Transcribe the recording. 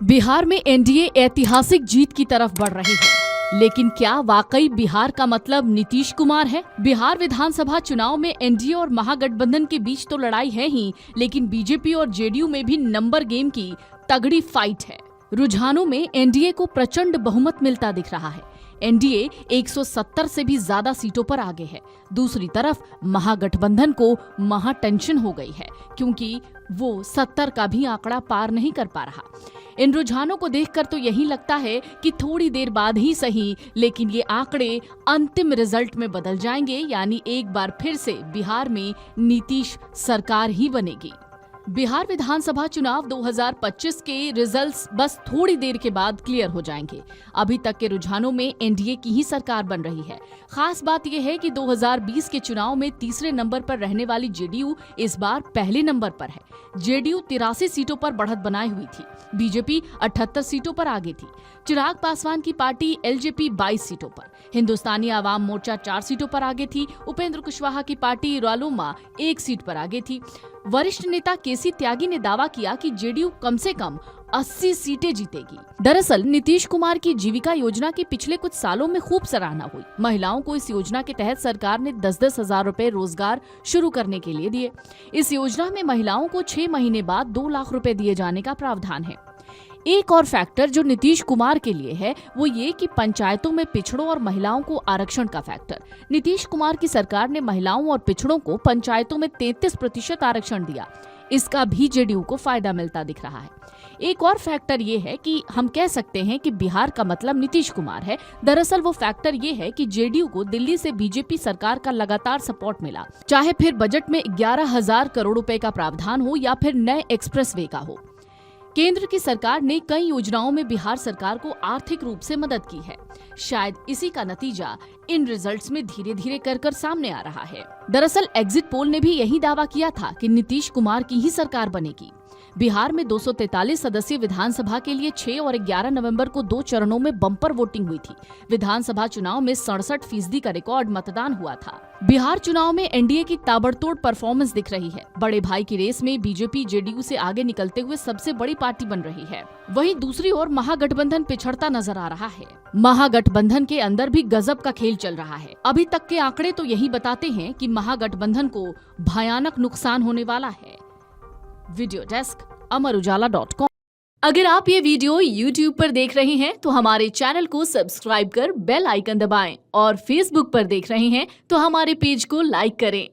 बिहार में एनडीए ऐतिहासिक जीत की तरफ बढ़ रही है, लेकिन क्या वाकई बिहार का मतलब नीतीश कुमार है? बिहार विधानसभा चुनाव में एनडीए और महागठबंधन के बीच तो लड़ाई है ही, लेकिन बीजेपी और जेडीयू में भी नंबर गेम की तगड़ी फाइट है। रुझानों में एनडीए को प्रचंड बहुमत मिलता दिख रहा है। एनडीए 170 से भी ज्यादा सीटों पर आगे है। दूसरी तरफ महागठबंधन को महा टेंशन हो गई है, क्योंकि वो 70 का भी आंकड़ा पार नहीं कर पा रहा। इन रुझानों को देखकर तो यही लगता है कि थोड़ी देर बाद ही सही, लेकिन ये आंकड़े अंतिम रिजल्ट में बदल जाएंगे, यानी एक बार फिर से बिहार में नीतीश सरकार ही बनेगी। बिहार विधानसभा चुनाव 2025 के रिजल्ट्स बस थोड़ी देर के बाद क्लियर हो जाएंगे। अभी तक के रुझानों में एनडीए की ही सरकार बन रही है। खास बात यह है कि 2020 के चुनाव में तीसरे नंबर पर रहने वाली जेडीयू इस बार पहले नंबर पर है। जेडीयू 83 सीटों पर बढ़त बनाए हुई थी। बीजेपी 78 सीटों पर आगे थी। चिराग पासवान की पार्टी एलजेपी 22 सीटों पर, हिंदुस्तानी आवाम मोर्चा 4 सीटों पर आगे थी। उपेंद्र कुशवाहा की पार्टी रालोमा 1 सीट पर आगे थी। वरिष्ठ नेता केसी त्यागी ने दावा किया कि जेडीयू कम से कम 80 सीटें जीतेगी। दरअसल नीतीश कुमार की जीविका योजना की पिछले कुछ सालों में खूब सराहना हुई। महिलाओं को इस योजना के तहत सरकार ने 10-10 हजार रुपए रोजगार शुरू करने के लिए दिए। इस योजना में महिलाओं को 6 महीने बाद 2 लाख रुपए दिए जाने का प्रावधान है। एक और फैक्टर जो नीतीश कुमार के लिए है वो ये कि पंचायतों में पिछड़ों और महिलाओं को आरक्षण का फैक्टर। नीतीश कुमार की सरकार ने महिलाओं और पिछड़ों को पंचायतों में 33% आरक्षण दिया। इसका भी जेडीयू को फायदा मिलता दिख रहा है। एक और फैक्टर ये है कि हम कह सकते हैं कि बिहार का मतलब नीतीश कुमार है। दरअसल वो फैक्टर ये है कि जेडीयू को दिल्ली से बीजेपी सरकार का लगातार सपोर्ट मिला, चाहे फिर बजट में 11,000 करोड़ रुपए का प्रावधान हो या फिर नए एक्सप्रेसवे का हो। केंद्र की सरकार ने कई योजनाओं में बिहार सरकार को आर्थिक रूप से मदद की है। शायद इसी का नतीजा इन रिजल्ट्स में धीरे धीरे कर सामने आ रहा है। दरअसल एग्जिट पोल ने भी यही दावा किया था कि नीतीश कुमार की ही सरकार बनेगी। बिहार में 243 सदस्यीय विधानसभा के लिए 6 और 11 नवंबर को 2 चरणों में बम्पर वोटिंग हुई थी। विधानसभा चुनाव में 67% का रिकॉर्ड मतदान हुआ था। बिहार चुनाव में एनडीए की ताबड़तोड़ परफॉर्मेंस दिख रही है। बड़े भाई की रेस में बीजेपी जेडीयू से आगे निकलते हुए सबसे बड़ी पार्टी बन रही है। वहीं दूसरी ओर महागठबंधन पिछड़ता नजर आ रहा है। महागठबंधन के अंदर भी गजब का खेल चल रहा है। अभी तक के आंकड़े तो यही बताते हैं कि महागठबंधन को भयानक नुकसान होने वाला है। Video desk Amar Ujala dot com. अगर आप ये वीडियो YouTube पर देख रहे हैं तो हमारे चैनल को सब्सक्राइब कर बेल आइकन दबाएं, और Facebook पर देख रहे हैं तो हमारे पेज को लाइक करें।